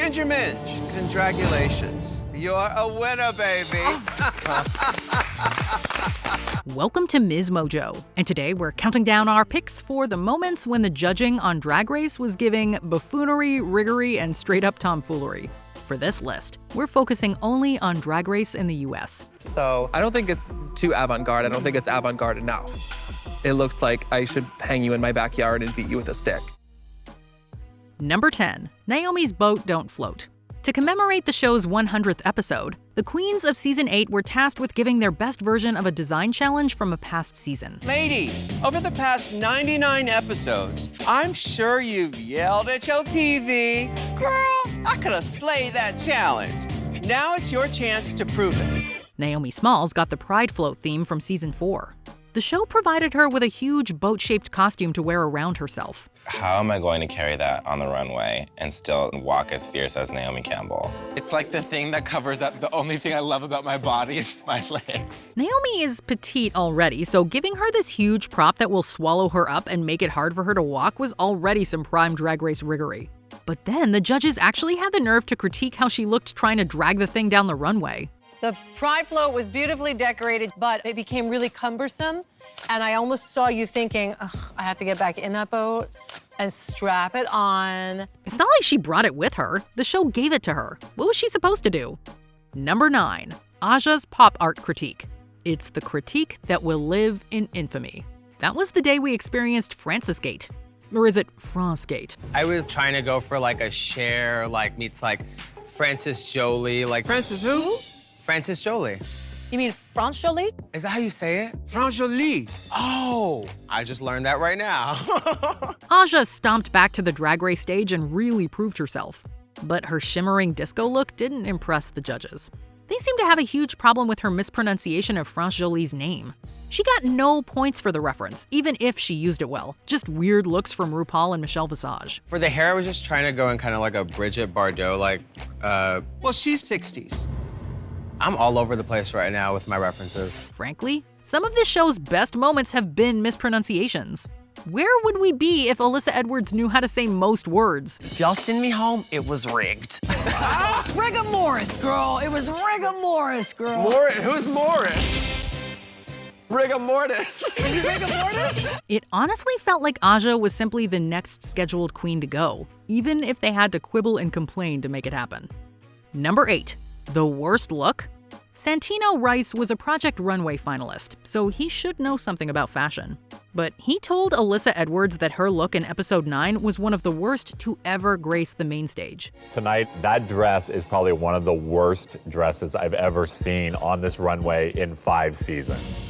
Ginger Minge, congratulations. You're a winner, baby. Welcome to MsMojo, and today we're counting down our picks for the moments when the judging on Drag Race was giving buffoonery, riggory, and straight-up tomfoolery. For this list, we're focusing only on Drag Race in the US. So I don't think it's too avant-garde. I don't think it's avant-garde enough. It looks like I should hang you in my backyard and beat you with a stick. Number 10, Naomi's Boat Don't Float. To commemorate the show's 100th episode, the queens of Season 8 were tasked with giving their best version of a design challenge from a past season. Ladies, over the past 99 episodes, I'm sure you've yelled at your TV, "Girl, I could have slayed that challenge." Now it's your chance to prove it. Naomi Smalls got the Pride Float theme from Season 4. The show provided her with a huge boat-shaped costume to wear around herself. How am I going to carry that on the runway and still walk as fierce as Naomi Campbell? It's like the thing that covers up the only thing I love about my body is my legs. Naomi is petite already, so giving her this huge prop that will swallow her up and make it hard for her to walk was already some prime Drag Race riggory. But then the judges actually had the nerve to critique how she looked trying to drag the thing down the runway. The Pride float was beautifully decorated, but it became really cumbersome. And I almost saw you thinking, ugh, I have to get back in that boat and strap it on. It's not like she brought it with her. The show gave it to her. What was she supposed to do? Number 9, Aza's Pop Art Critique. It's the critique that will live in infamy. That was the day we experienced Francisgate. Or is it Francegate? I was trying to go for like a Cher, like meets like Francis Joli, like Francis who? Francis Joli. You mean France Joli? Is that how you say it? France Joli. Oh, I just learned that right now. Aza stomped back to the Drag Race stage and really proved herself. But her shimmering disco look didn't impress the judges. They seemed to have a huge problem with her mispronunciation of France Joli's name. She got no points for the reference, even if she used it well. Just weird looks from RuPaul and Michelle Visage. For the hair, I was just trying to go in kind of like a Bridget Bardot, like, Well, she's 60s. I'm all over the place right now with my references. Frankly, some of this show's best moments have been mispronunciations. Where would we be if Alyssa Edwards knew how to say most words? If y'all send me home, it was rigged. Rigor Morris, girl. It was Rigor Morris, girl. Who's Morris? Rigor mortis. Rigor Mortis? It honestly felt like Aza was simply the next scheduled queen to go, even if they had to quibble and complain to make it happen. Number 8. The worst look? Santino Rice was a Project Runway finalist, so he should know something about fashion. But he told Alyssa Edwards that her look in episode 9 was one of the worst to ever grace the main stage. Tonight, that dress is probably one of the worst dresses I've ever seen on this runway in 5 seasons.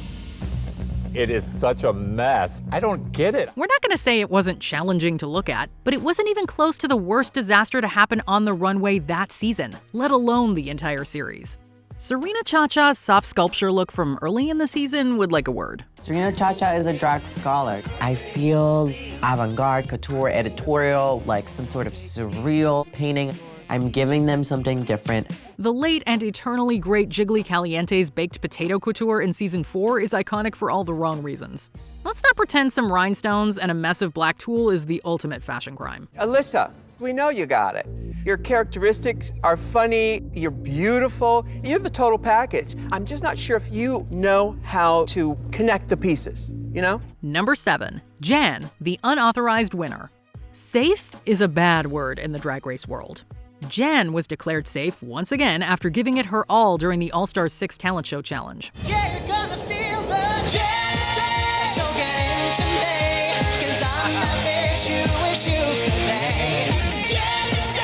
It is such a mess. I don't get it. We're not going to say it wasn't challenging to look at, but it wasn't even close to the worst disaster to happen on the runway that season, let alone the entire series. Serena Chacha's soft sculpture look from early in the season would like a word. Serena Chacha is a drag scholar. I feel avant-garde, couture, editorial, like some sort of surreal painting. I'm giving them something different. The late and eternally great Jiggly Caliente's baked potato couture in season 4 is iconic for all the wrong reasons. Let's not pretend some rhinestones and a mess of black tulle is the ultimate fashion crime. Alyssa, we know you got it. Your characteristics are funny, you're beautiful, you're the total package. I'm just not sure if you know how to connect the pieces, you know? Number 7, Jan, the unauthorized winner. Safe is a bad word in the Drag Race world. Jan was declared safe once again after giving it her all during the All-Stars 6 Talent Show Challenge. Yeah, you're gonna feel the jealousy, so get into me, 'cause I'm that bitch you wish you could be. Jealousy.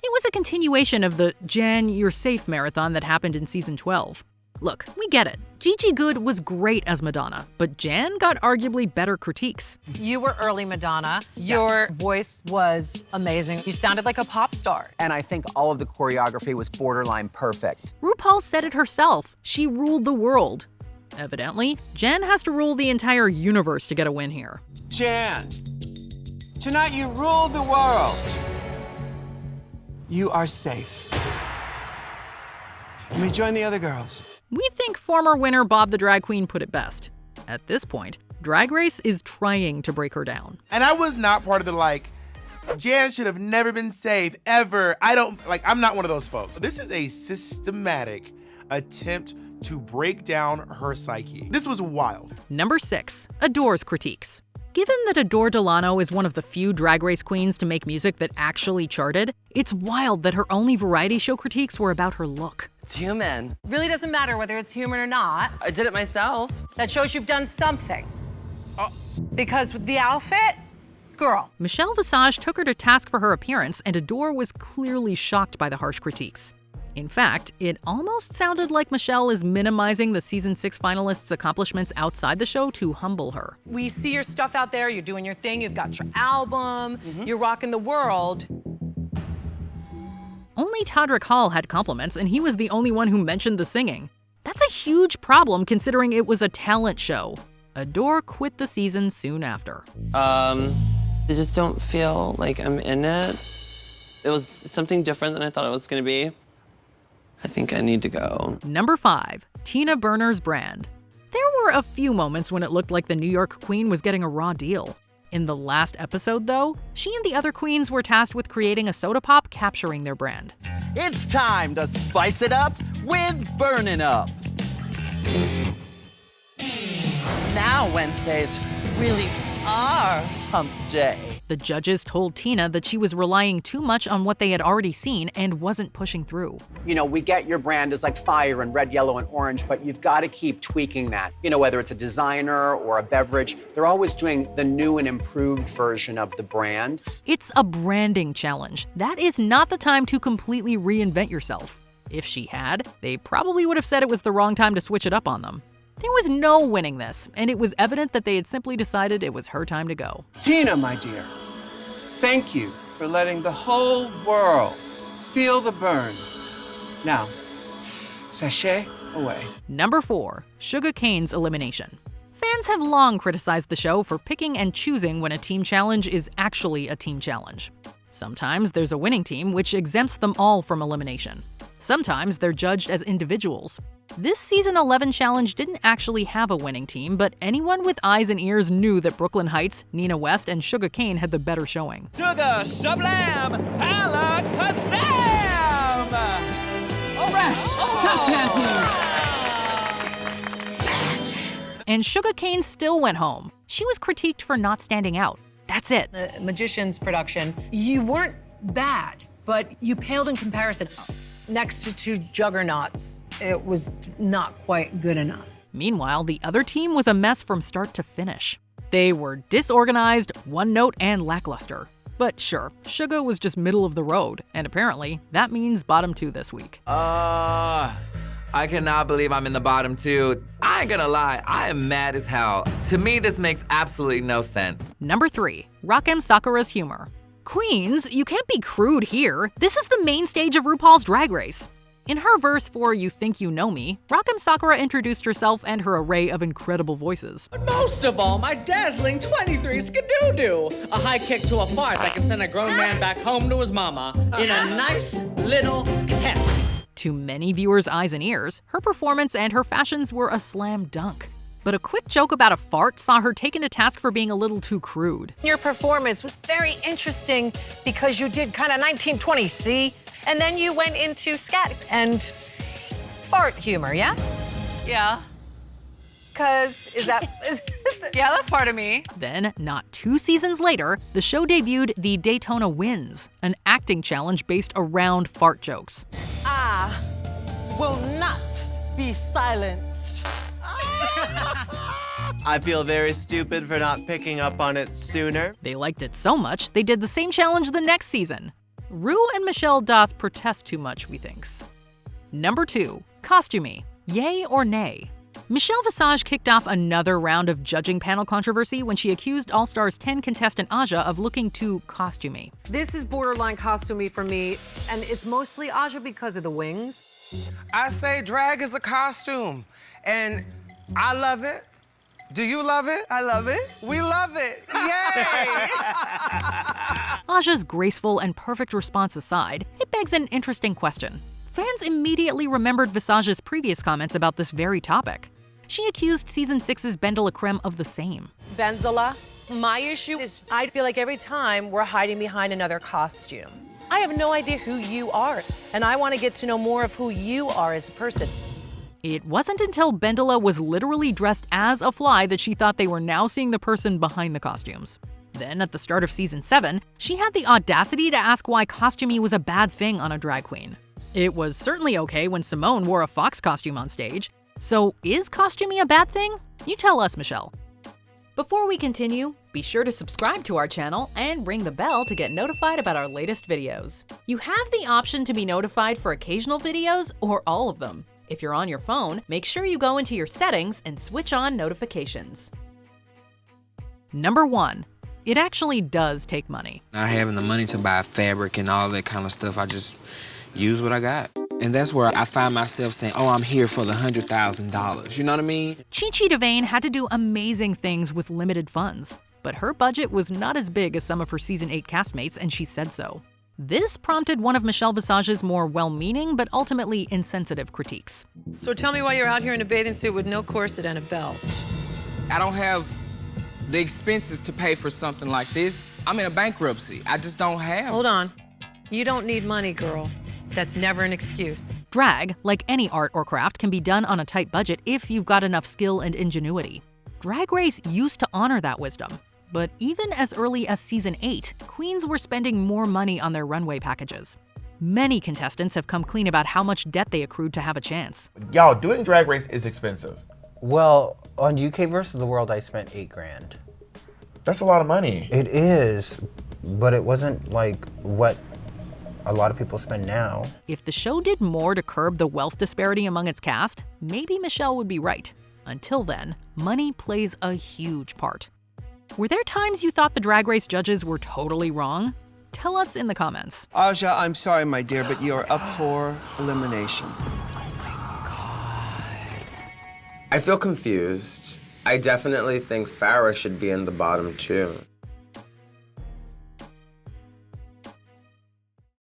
It was a continuation of the Jan, You're Safe marathon that happened in season 12. Look, we get it. Gigi Goode was great as Madonna, but Jan got arguably better critiques. You were early Madonna. Your voice was amazing. You sounded like a pop star. And I think all of the choreography was borderline perfect. RuPaul said it herself. She ruled the world. Evidently, Jan has to rule the entire universe to get a win here. Jan, tonight you ruled the world. You are safe. Let me join the other girls. We think former winner Bob the Drag Queen put it best. At this point, Drag Race is trying to break her down. And I was not part of the, like, Jan should have never been saved, ever. I'm not one of those folks. This is a systematic attempt to break down her psyche. This was wild. Number 6. Adore's critiques. Given that Adore Delano is one of the few Drag Race queens to make music that actually charted, it's wild that her only variety show critiques were about her look. It's human. Really doesn't matter whether it's human or not. I did it myself. That shows you've done something. Because with the outfit, girl. Michelle Visage took her to task for her appearance, and Adore was clearly shocked by the harsh critiques. In fact, it almost sounded like Michelle is minimizing the season 6 finalists' accomplishments outside the show to humble her. We see your stuff out there, you're doing your thing, you've got your album, you're rocking the world. Only Todrick Hall had compliments, and he was the only one who mentioned the singing. That's a huge problem considering it was a talent show. Adore quit the season soon after. I just don't feel like I'm in it. It was something different than I thought it was gonna be. I think I need to go. Number 5. Tina Burner's brand. There were a few moments when it looked like the New York queen was getting a raw deal. In the last episode, though, she and the other queens were tasked with creating a soda pop capturing their brand. It's time to spice it up with burning up. Now Wednesdays really are hump day. The judges told Tina that she was relying too much on what they had already seen and wasn't pushing through. You know, we get your brand is like fire and red, yellow, and orange, but you've got to keep tweaking that. You know, whether it's a designer or a beverage, they're always doing the new and improved version of the brand. It's a branding challenge. That is not the time to completely reinvent yourself. If she had, they probably would have said it was the wrong time to switch it up on them. There was no winning this, and it was evident that they had simply decided it was her time to go. Tina, my dear, thank you for letting the whole world feel the burn. Now, sashay away. Number 4. Sugar Cane's elimination. Fans have long criticized the show for picking and choosing when a team challenge is actually a team challenge. Sometimes there's a winning team, which exempts them all from elimination. Sometimes they're judged as individuals. This season 11 challenge didn't actually have a winning team, but anyone with eyes and ears knew that Brooklyn Heights, Nina West, and Sugar Cane had the better showing. Sugar, shablam, halakazam! Fresh, top panties! And Sugar Cane still went home. She was critiqued for not standing out. That's it. The Magician's production, you weren't bad, but you paled in comparison. Next to two juggernauts, it was not quite good enough. Meanwhile, the other team was a mess from start to finish. They were disorganized, one-note, and lackluster. But sure, Sugar was just middle of the road, and apparently, that means bottom 2 this week. I cannot believe I'm in the bottom 2. I ain't gonna lie, I am mad as hell. To me, this makes absolutely no sense. Number 3. Rakim Sakura's humor. Queens, you can't be crude here. This is the main stage of RuPaul's Drag Race. In her verse for You Think You Know Me, Rakim Sakura introduced herself and her array of incredible voices. But most of all, my dazzling 23 skidoo-doo. A high kick to a fart that can send a grown man back home to his mama in a nice little cap. To many viewers' eyes and ears, her performance and her fashions were a slam dunk. But a quick joke about a fart saw her taken to task for being a little too crude. Your performance was very interesting because you did kind of 1920s, see? And then you went into scat and fart humor, yeah? Yeah. Because yeah, that's part of me. Then, not 2 seasons later, the show debuted the Daytona Wins, an acting challenge based around fart jokes. I will not be silenced. I feel very stupid for not picking up on it sooner. They liked it so much, they did the same challenge the next season. Rue and Michelle doth protest too much, we thinks. Number 2. Costumey. Yay or nay? Michelle Visage kicked off another round of judging panel controversy when she accused All Stars 10 contestant Aja of looking too costumey. This is borderline costumey for me, and it's mostly Aja because of the wings. I say drag is a costume, and I love it. Do you love it? I love it. We love it. Yay! Aja's graceful and perfect response aside, it begs an interesting question. Fans immediately remembered Visage's previous comments about this very topic. She accused Season 6's Ben de la Creme of the same. Benzola, My issue is I feel like every time we're hiding behind another costume. I have no idea who you are, and I want to get to know more of who you are as a person. It wasn't until Bendela was literally dressed as a fly that she thought they were now seeing the person behind the costumes. Then, at the start of season 7, she had the audacity to ask why costumey was a bad thing on a drag queen. It was certainly okay when Simone wore a fox costume on stage. So is costumey a bad thing? You tell us, Michelle. Before we continue, be sure to subscribe to our channel and ring the bell to get notified about our latest videos. You have the option to be notified for occasional videos or all of them. If you're on your phone, make sure you go into your settings and switch on notifications. Number 1. It actually does take money. Not having the money to buy fabric and all that kind of stuff, I just use what I got. And that's where I find myself saying, oh, I'm here for the $100,000. You know what I mean? Chi Chi DeVayne had to do amazing things with limited funds, but her budget was not as big as some of her season 8 castmates, and she said so. This prompted one of Michelle Visage's more well-meaning but ultimately insensitive critiques. So tell me why you're out here in a bathing suit with no corset and a belt. I don't have the expenses to pay for something like this. I'm in a bankruptcy. I just don't have. Hold on. You don't need money, girl. That's never an excuse. Drag, like any art or craft, can be done on a tight budget if you've got enough skill and ingenuity. Drag Race used to honor that wisdom. But even as early as season 8, queens were spending more money on their runway packages. Many contestants have come clean about how much debt they accrued to have a chance. Y'all, doing Drag Race is expensive. Well, on UK versus the World, I spent $8 grand. That's a lot of money. It is, but it wasn't like what a lot of people spend now. If the show did more to curb the wealth disparity among its cast, maybe Michelle would be right. Until then, money plays a huge part. Were there times you thought the Drag Race judges were totally wrong? Tell us in the comments. Aja, I'm sorry, my dear, but you are up for elimination. I feel confused. I definitely think Farrah should be in the bottom too.